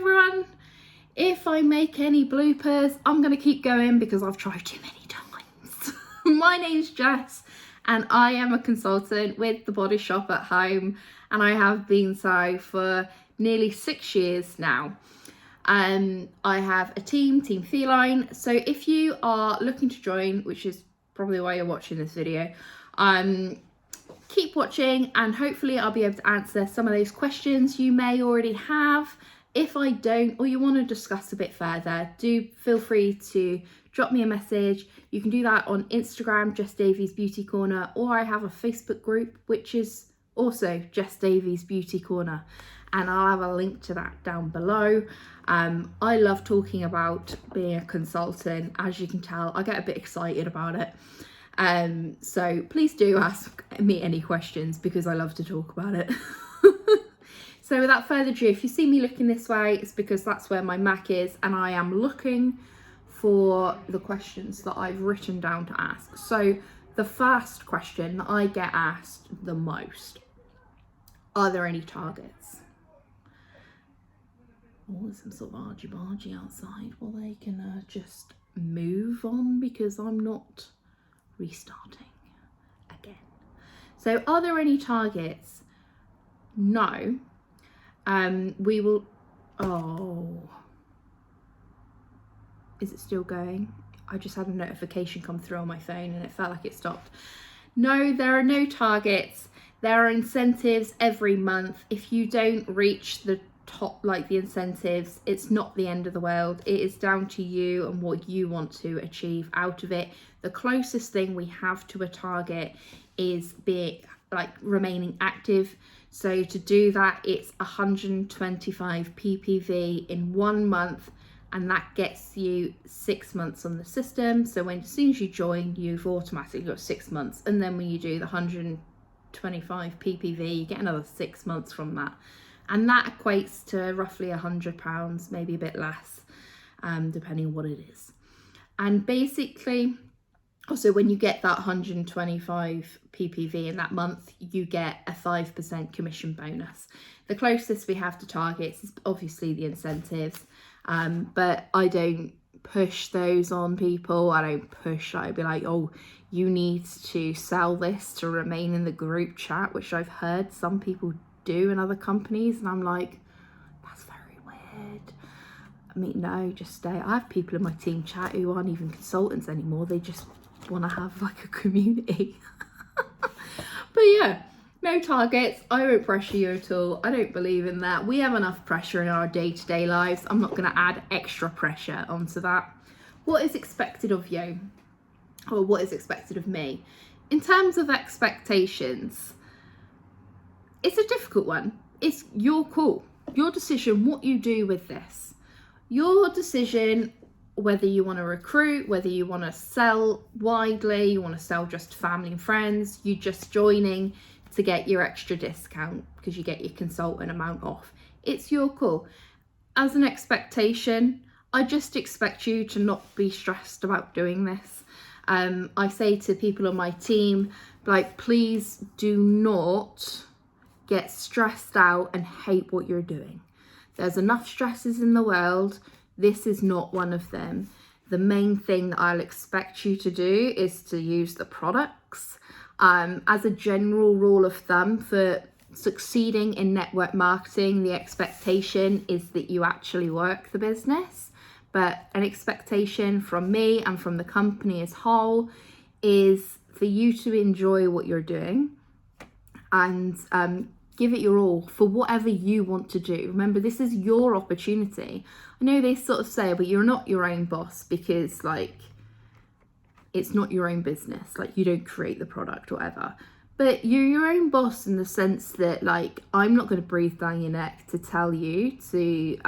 everyone. If I make any bloopers, I'm going to keep going because I've tried too many times. My name's Jess and I am a consultant with The Body Shop at Home, and I have been so for nearly 6 years now. I have a Team Feline, so if you are looking to join, which is probably why you're watching this video, keep watching and hopefully I'll be able to answer some of those questions you may already have. If I don't, or you want to discuss a bit further, do feel free to drop me a message. You can do that on Instagram, Jess Davies Beauty Corner, or I have a Facebook group, which is also Jess Davies Beauty Corner, and I'll have a link to that down below. I love talking about being a consultant. As you can tell, I get a bit excited about it. So please do ask me any questions because I love to talk about it. So without further ado, if you see me looking this way, it's because that's where my Mac is and I am looking for the questions that I've written down to ask. So the first question that I get asked the most: are there any targets? Oh, there's some sort of argy-bargy outside. Well, they can just move on because I'm not restarting again. So are there any targets? No. We will, is it still going? I just had a notification come through on my phone and it felt like it stopped. No, there are no targets. There are incentives every month. If you don't reach the top, like the incentives, it's not the end of the world. It is down to you and what you want to achieve out of it. The closest thing we have to a target is remaining active. So to do that, it's 125 ppv in 1 month, and that gets you 6 months on the system. So as soon as you join, you've automatically got 6 months, and then when you do the 125 ppv, you get another 6 months from that, and that equates to roughly £100, maybe a bit less, depending on what it is. And basically, also, when you get that 125 ppv in that month, you get a 5% commission bonus. The closest we have to targets is obviously the incentives, but I don't push those on people. I don't push, I'd be like, oh, you need to sell this to remain in the group chat, which I've heard some people do in other companies, and I'm like, that's very weird. I mean, no, just stay. I have people in my team chat who aren't even consultants anymore. They just want to have like a community. But yeah, no targets. I won't pressure you at all. I don't believe in that. We have enough pressure in our day-to-day lives. I'm not going to add extra pressure onto that. What is expected of you, or what is expected of me? In terms of expectations, it's a difficult one. It's your call, your decision, what you do with this. Your decision whether you want to recruit, whether you want to sell widely, you want to sell just to family and friends, you just joining to get your extra discount because you get your consultant amount off. It's your call. As an expectation, I just expect you to not be stressed about doing this. I say to people on my team, like, please do not get stressed out and hate what you're doing. There's enough stresses in the world. This is not one of them. The main thing that I'll expect you to do is to use the products. As a general rule of thumb for succeeding in network marketing, the expectation is that you actually work the business. But an expectation from me and from the company as whole is for you to enjoy what you're doing and give it your all for whatever you want to do. Remember, this is your opportunity. I know they sort of say, but you're not your own boss because, like, it's not your own business. Like, you don't create the product or whatever. But you're your own boss in the sense that, like, I'm not going to breathe down your neck to tell you to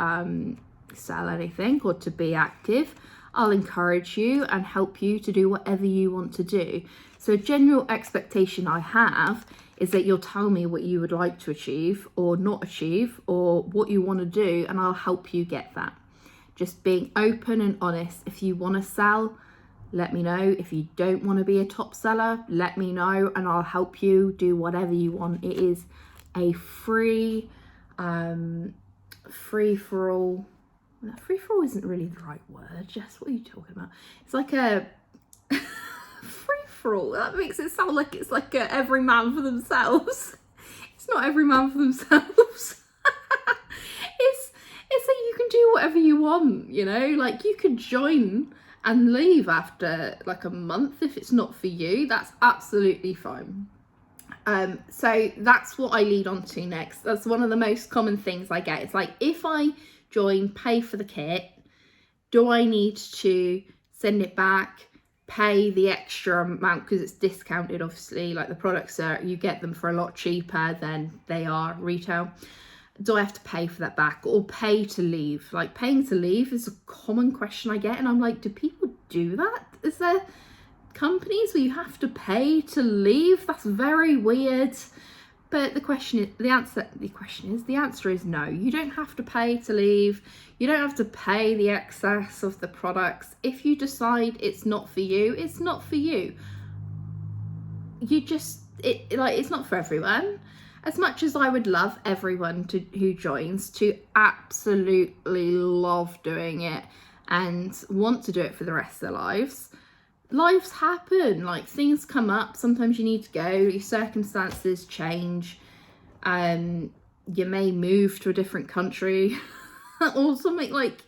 sell anything or to be active. I'll encourage you and help you to do whatever you want to do. So a general expectation I have is that you'll tell me what you would like to achieve or not achieve or what you want to do, and I'll help you get that. Just being open and honest. If you want to sell, let me know. If you don't want to be a top seller, let me know and I'll help you do whatever you want. It is a free free-for-all. No, free-for-all isn't really the right word. Jess, what are you talking about? It's like a free-for-all. That makes it sound like it's like a every man for themselves. It's not every man for themselves. It's that you can do whatever you want, you know, like you could join and leave after like a month if it's not for you. That's absolutely fine. So that's what I lead on to next. That's one of the most common things I get. It's like, if I join, pay for the kit, do I need to send it back, pay the extra amount because it's discounted? Obviously, like the products you get them for a lot cheaper than they are retail. Do I have to pay for that back or pay to leave? Like, paying to leave is a common question I get, and I'm like, do people do that? Is there companies where you have to pay to leave? That's very weird. But the answer is no. You don't have to pay to leave. You don't have to pay the excess of the products. If you decide it's not for you, it's not for you. It's not for everyone. As much as I would love everyone who joins to absolutely love doing it and want to do it for the rest of their lives happen. Like, things come up. Sometimes you need to go. Your circumstances change. You may move to a different country or something. Like,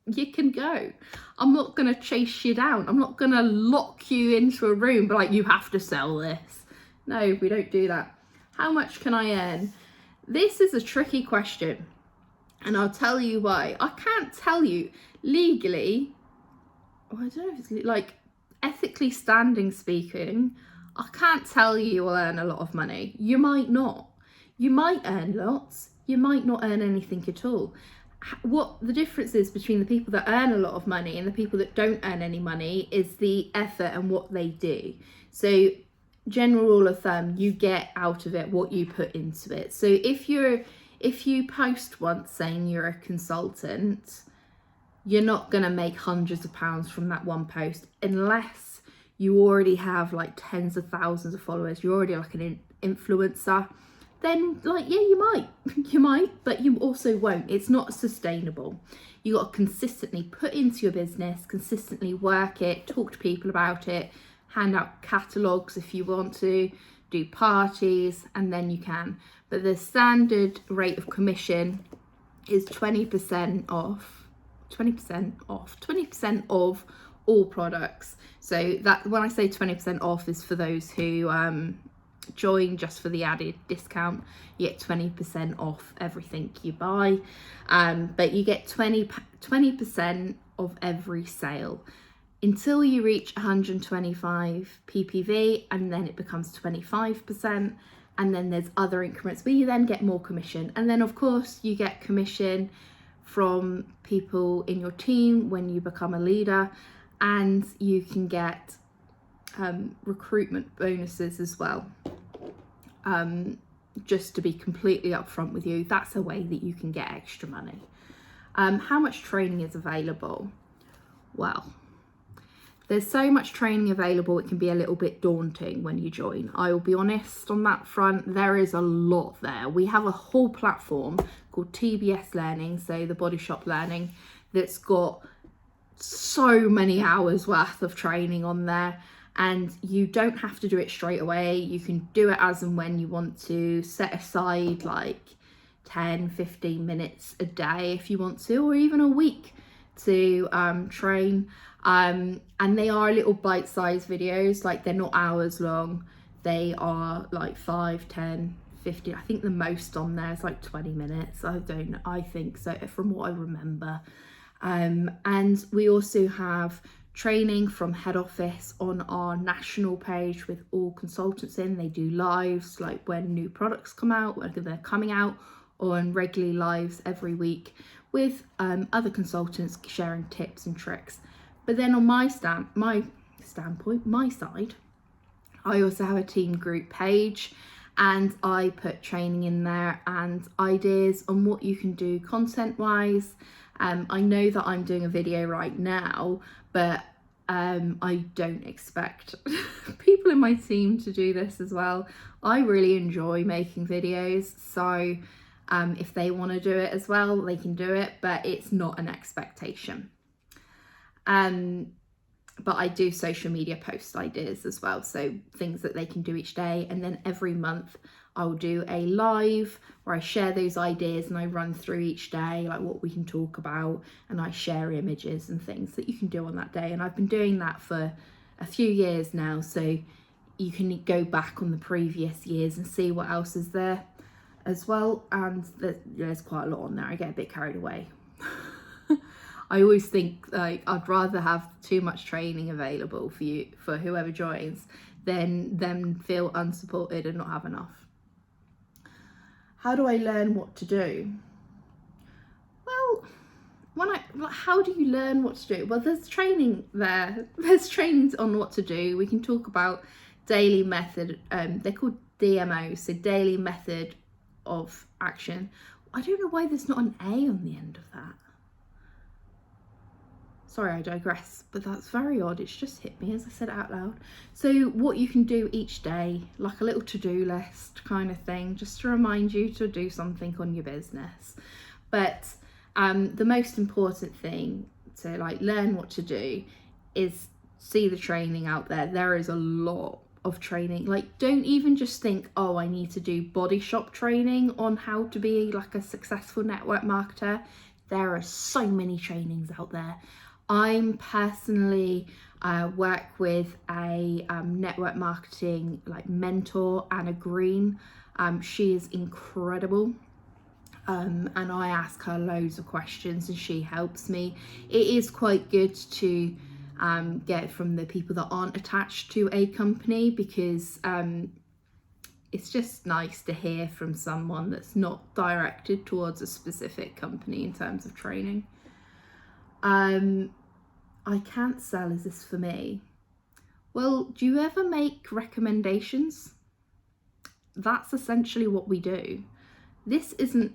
you can go. I'm not going to chase you down. I'm not going to lock you into a room, but like, you have to sell this. No, we don't do that. How much can I earn? This is a tricky question, and I'll tell you why. I can't tell you legally, I don't know if it's like ethically standing speaking, I can't tell you will earn a lot of money. You might not. You might earn lots. You might not earn anything at all. What the difference is between the people that earn a lot of money and the people that don't earn any money is the effort and what they do. So, general rule of thumb, you get out of it what you put into it. So if you post once saying you're a consultant, you're not going to make hundreds of pounds from that one post unless you already have like tens of thousands of followers. You're already like an influencer. Then, like, yeah, you might, but you also won't. It's not sustainable. You got to consistently put into your business, consistently work it, talk to people about it, hand out catalogues if you want to, do parties, and then you can. But the standard rate of commission is 20% off 20% of all products. So that, when I say 20% off, is for those who join just for the added discount. You get 20% off everything you buy, but you get 20% of every sale until you reach 125 ppv, and then it becomes 25%, and then there's other increments where you then get more commission. And then of course you get commission from people in your team when you become a leader, and you can get recruitment bonuses as well. Just to be completely upfront with you, that's a way that you can get extra money. How much training is available? Well, there's so much training available, it can be a little bit daunting when you join. I will be honest on that front, there is a lot there. We have a whole platform called TBS Learning, so the Body Shop Learning, that's got so many hours worth of training on there. And you don't have to do it straight away. You can do it as and when you want to. Set aside like 10-15 minutes a day if you want to, or even a week to train. And they are little bite-sized videos, like they're not hours long. They are like 5, 10, 15. I think the most on there is like 20 minutes. I think so from what I remember. And we also have training from head office on our national page with all consultants in. They do lives, like when new products come out, when they're coming out, or on regularly lives every week with other consultants sharing tips and tricks. But then on my side, I also have a team group page, and I put training in there and ideas on what you can do content wise. I know that I'm doing a video right now, but I don't expect people in my team to do this as well. I really enjoy making videos, so If they want to do it as well, they can do it, but it's not an expectation. But I do social media post ideas as well, so things that they can do each day. And then every month I'll do a live where I share those ideas and I run through each day, like what we can talk about, and I share images and things that you can do on that day. And I've been doing that for a few years now, so you can go back on the previous years and see what else is there as well. And there's quite a lot on there. I get a bit carried away. I always think like I'd rather have too much training available for whoever joins than them feel unsupported and not have enough. How do I learn what to do? Well, how do you learn what to do? Well, there's training there. There's trainings on what to do. We can talk about daily method. They're called DMO, so daily method of action. I don't know why there's not an A on the end of that. Sorry, I digress, but that's very odd. It's just hit me as I said it out loud. So what you can do each day, like a little to-do list kind of thing, just to remind you to do something on your business. But the most important thing to like learn what to do is see the training out there. There is a lot of training. Like, don't even just think, oh, I need to do body shop training on how to be like a successful network marketer. There are so many trainings out there. I'm personally work with a network marketing like mentor, Anna Green. She is incredible. And I ask her loads of questions and she helps me. It is quite good to get from the people that aren't attached to a company, because it's just nice to hear from someone that's not directed towards a specific company in terms of training. I can't sell, is this for me? Well, do you ever make recommendations? That's essentially what we do. This isn't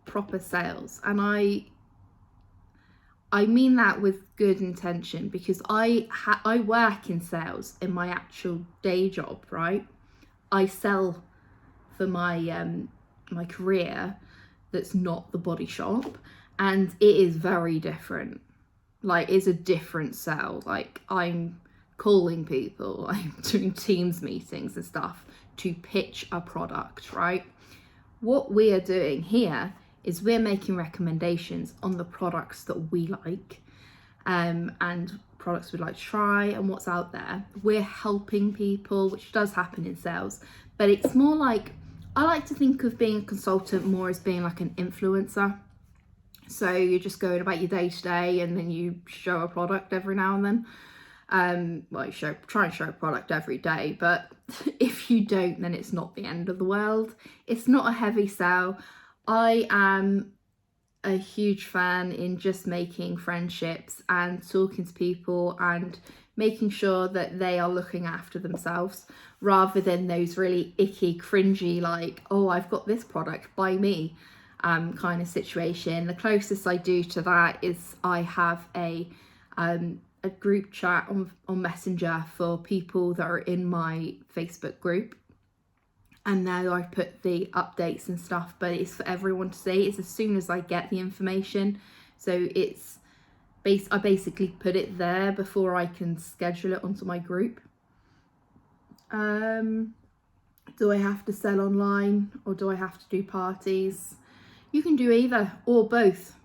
proper sales, and I mean that with good intention, because I work in sales in my actual day job, right? I sell for my my career that's not the body shop, and it is very different. Like, it's a different sell. Like, I'm calling people, I'm doing Teams meetings and stuff to pitch a product, right? What we are doing here is we're making recommendations on the products that we like, and products we'd like to try and what's out there. We're helping people, which does happen in sales, but it's more like, I like to think of being a consultant more as being like an influencer. So you're just going about your day to day, and then you show a product every now and then. Well, you try and show a product every day, but if you don't, then it's not the end of the world. It's not a heavy sell. I am a huge fan in just making friendships and talking to people and making sure that they are looking after themselves, rather than those really icky, cringy, like, oh, I've got this product, buy me. Kind of situation. The closest I do to that is I have a group chat on Messenger for people that are in my Facebook group, and now I put the updates and stuff, but it's for everyone to see. It's as soon as I get the information, so I basically put it there before I can schedule it onto my group. Do I have to sell online, or do I have to do parties? You can do either or both.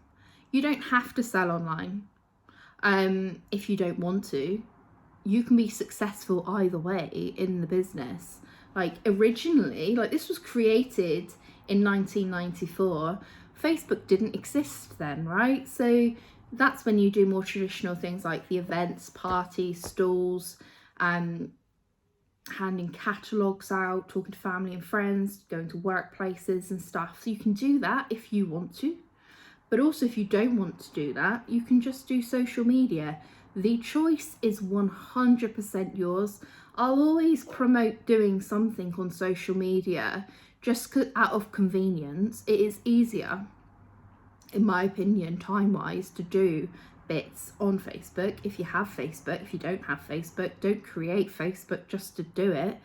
You don't have to sell online if you don't want to. You can be successful either way in the business. Like, originally, like, this was created in 1994. Facebook didn't exist then, right? So that's when you do more traditional things like the events, parties, stalls, handing catalogues out, talking to family and friends, going to workplaces and stuff. So you can do that if you want to, but also if you don't want to do that, you can just do social media. The choice is 100% yours. I'll always promote doing something on social media just out of convenience. It is easier, in my opinion, time-wise, to do bits on Facebook if you have Facebook. If you don't have Facebook, don't create Facebook just to do it.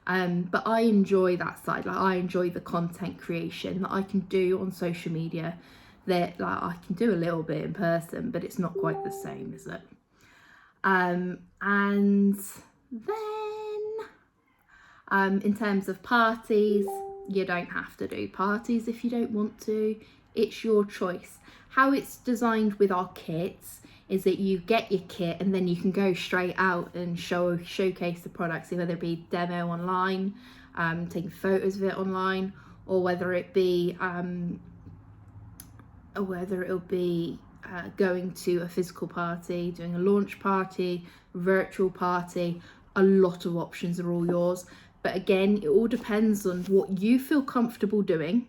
But I enjoy that side. Like, I enjoy the content creation that I can do on social media, that like I can do a little bit in person, but it's not quite the same, is it? And then in terms of parties, you don't have to do parties if you don't want to. It's your choice. How it's designed with our kits is that you get your kit and then you can go straight out and showcase the products, whether it be demo online, taking photos of it online, or whether it be going to a physical party, doing a launch party, virtual party. A lot of options are all yours. But again, it all depends on what you feel comfortable doing.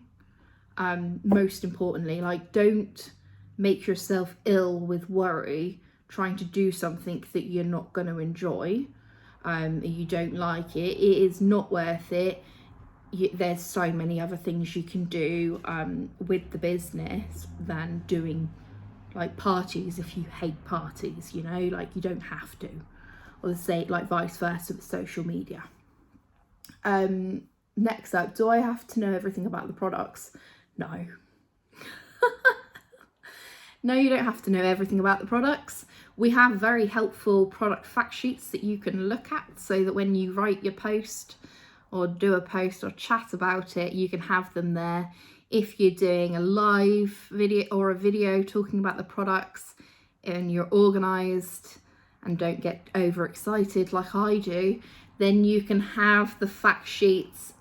Most importantly, like, don't make yourself ill with worry trying to do something that you're not going to enjoy. You don't like it. It is not worth it. There's so many other things you can do with the business than doing like parties if you hate parties, you know, like you don't have to. Or the same, like vice versa with social media. Next up, do I have to know everything about the products? No. No, you don't have to know everything about the products. We have very helpful product fact sheets that you can look at, so that when you write your post or do a post or chat about it, you can have them there. If you're doing a live video or a video talking about the products and you're organised and don't get overexcited like I do, then you can have the fact sheets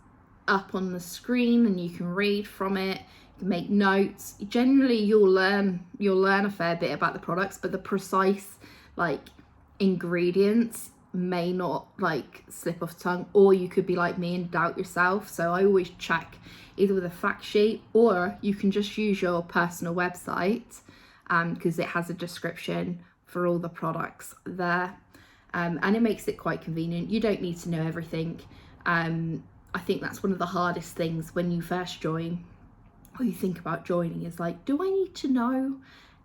up on the screen and you can read from it, you can make notes. Generally you'll learn a fair bit about the products, but the precise like ingredients may not like slip off tongue, or you could be like me and doubt yourself. So I always check either with a fact sheet, or you can just use your personal website because it has a description for all the products there, and it makes it quite convenient. You don't need to know everything. I think that's one of the hardest things when you first join or you think about joining, is like, do I need to know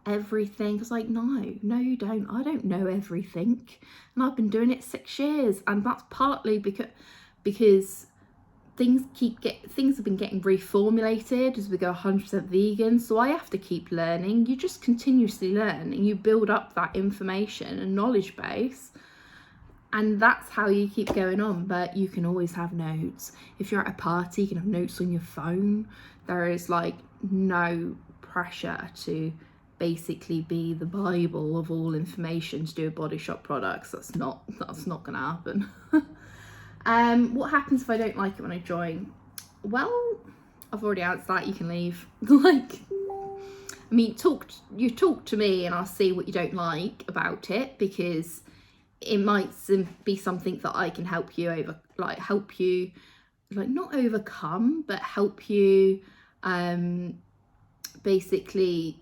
everything? It's like, no you don't. I don't know everything, and I've been doing it 6 years, and that's partly because things have been getting reformulated as we go 100% vegan, so I have to keep learning. You just continuously learn and you build up that information and knowledge base, and that's how you keep going on. But you can always have notes. If you're at a party, you can have notes on your phone. There is like no pressure to basically be the Bible of all information to do Body Shop products. That's not gonna happen. What happens if I don't like it when I join? Well, I've already answered that. You can leave. Like, I mean, you talk to me and I'll see what you don't like about it, because it might be something that I can help you not overcome, but help you basically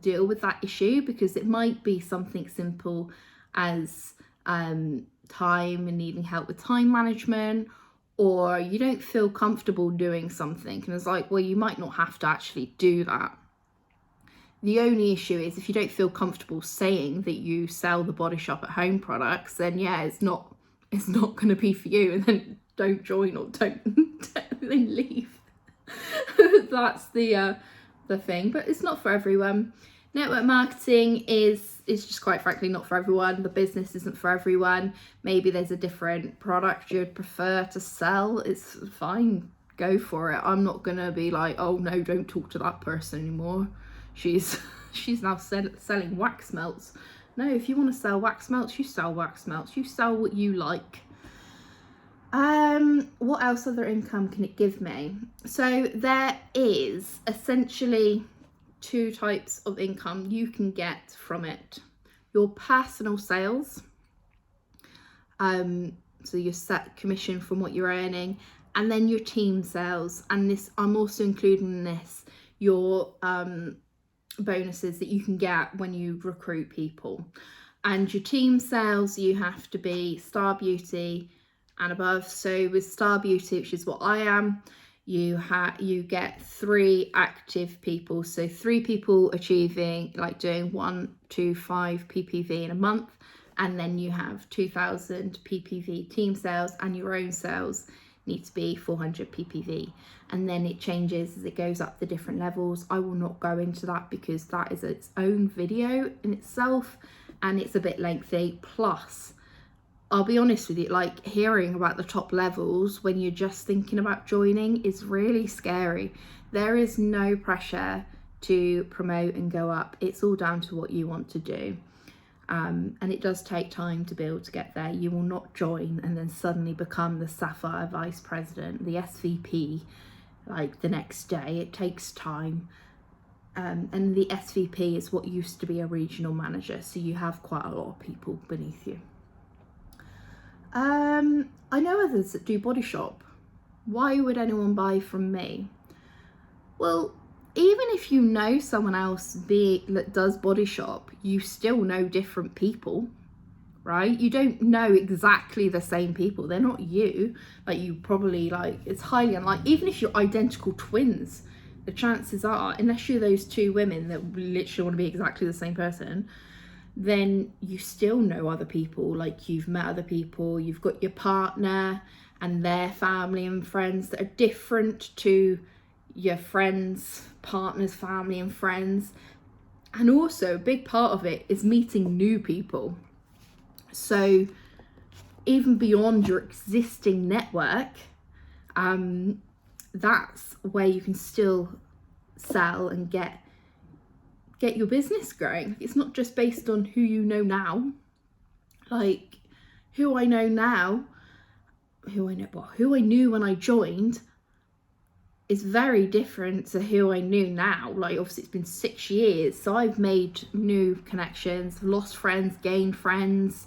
deal with that issue, because it might be something simple as time and needing help with time management, or you don't feel comfortable doing something and it's like, well, you might not have to actually do that. The only issue is if you don't feel comfortable saying that you sell the Body Shop at Home products, then yeah, it's not going to be for you, and then don't join or don't then leave. That's the thing, but it's not for everyone. Network marketing is just quite frankly not for everyone. The business isn't for everyone. Maybe there's a different product you'd prefer to sell. It's fine, go for it. I'm not gonna be like, oh no, don't talk to that person anymore. She's now selling wax melts. No, if you want to sell wax melts, you sell wax melts. You sell what you like. What else other income can it give me? So there is essentially 2 types of income you can get from it. Your personal sales, so your set commission from what you're earning, and then your team sales. And this, I'm also including in this your bonuses that you can get when you recruit people. And your team sales, you have to be Star Beauty and above. So with Star Beauty, which is what I am, you get 3 active people, so 3 people achieving, like doing 1 to 5 ppv in a month, and then you have 2,000 ppv team sales, and your own sales need to be 400 ppv, and then it changes as it goes up the different levels. I will not go into that because that is its own video in itself and it's a bit lengthy. Plus, I'll be honest with you, like, hearing about the top levels when you're just thinking about joining is really scary. There is no pressure to promote and go up. It's all down to what you want to do. And it does take time to be able to get there. You will not join and then suddenly become the Sapphire Vice President, the SVP, like the next day. It takes time. And the SVP is what used to be a regional manager. So you have quite a lot of people beneath you. I know others that do Body Shop. Why would anyone buy from me? Well, even if you know someone else that does Body Shop, you still know different people, right? You don't know exactly the same people. They're not you. Like, you probably, like, it's highly unlikely. Even if you're identical twins, the chances are, unless you're those two women that literally want to be exactly the same person, then you still know other people. Like, you've met other people, you've got your partner and their family and friends that are different to your friends, partner's family and friends. And also a big part of it is meeting new people. So even beyond your existing network, that's where you can still sell and get your business growing. It's not just based on who you know now. Like, who I know now, who I knew when I joined is very different to who I knew now. Like, obviously it's been 6 years, so I've made new connections, lost friends, gained friends,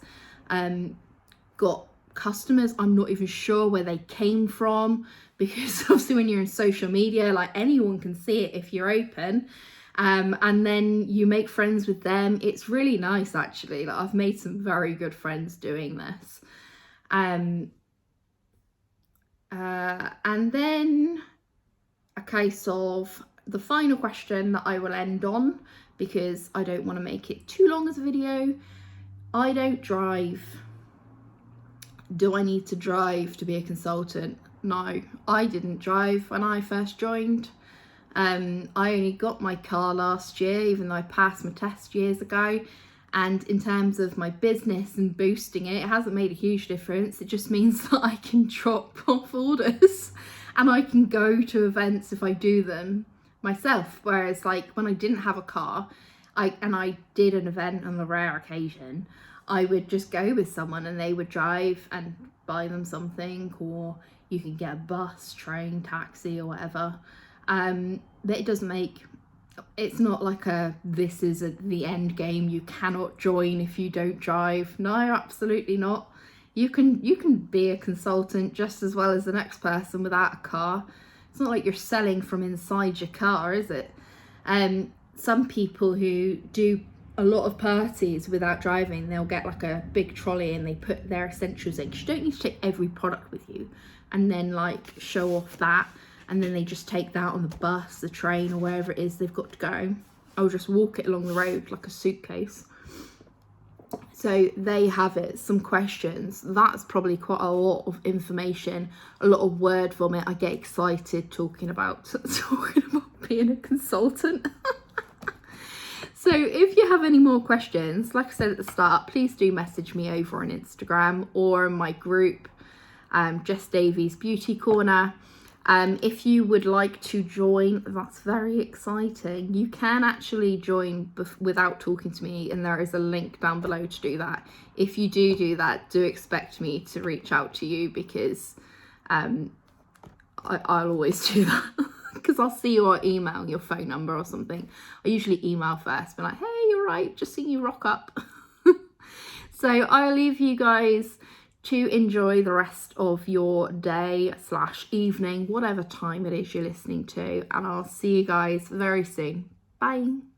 got customers I'm not even sure where they came from, because obviously when you're in social media, like, anyone can see it if you're open. And then you make friends with them. It's really nice, actually. Like, I've made some very good friends doing this. And then a case of the final question that I will end on, because I don't want to make it too long as a video. I don't drive. Do I need to drive to be a consultant? No, I didn't drive when I first joined. I only got my car last year, even though I passed my test years ago. And in terms of my business and boosting it, it hasn't made a huge difference. It just means that I can drop off orders and I can go to events if I do them myself. Whereas, like, when I didn't have a car, and I did an event on the rare occasion, I would just go with someone and they would drive and buy them something, or you can get a bus, train, taxi or whatever. But it doesn't make, it's not like this is the end game, you cannot join if you don't drive. No, absolutely not. You can be a consultant just as well as the next person without a car. It's not like you're selling from inside your car, is it? Some people who do a lot of parties without driving, they'll get like a big trolley and they put their essentials in. 'Cause you don't need to take every product with you and then, like, show off that. And then they just take that on the bus, the train, or wherever it is they've got to go. I'll just walk it along the road like a suitcase. So they have it, some questions. That's probably quite a lot of information, a lot of word vomit. I get excited talking about being a consultant. So if you have any more questions, like I said at the start, please do message me over on Instagram or in my group, Jess Davies Beauty Corner. If you would like to join, that's very exciting. You can actually join without talking to me, and there is a link down below to do that. If you do that, do expect me to reach out to you, because I'll always do that. Because I'll see your email, your phone number or something. I usually email first, be like, hey, you're right, just seeing you rock up. So I'll leave you guys to enjoy the rest of your day / evening, whatever time it is you're listening to, and I'll see you guys very soon. Bye.